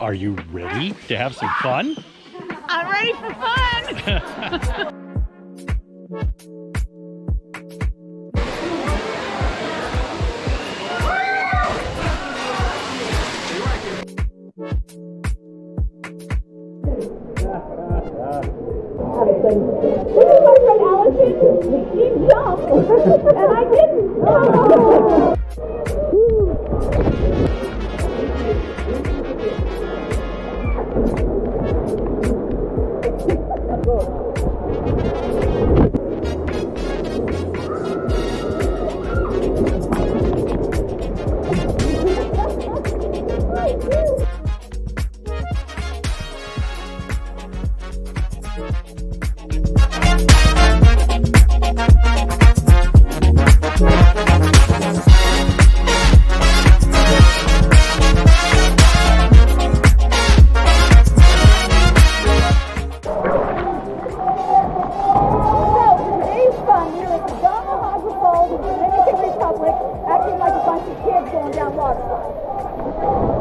Are you ready to have some fun? I'm ready for fun! This is my friend Allison. She jumped, and I didn't. Oh. Dominican Republic, acting like a bunch of kids going down waterfalls.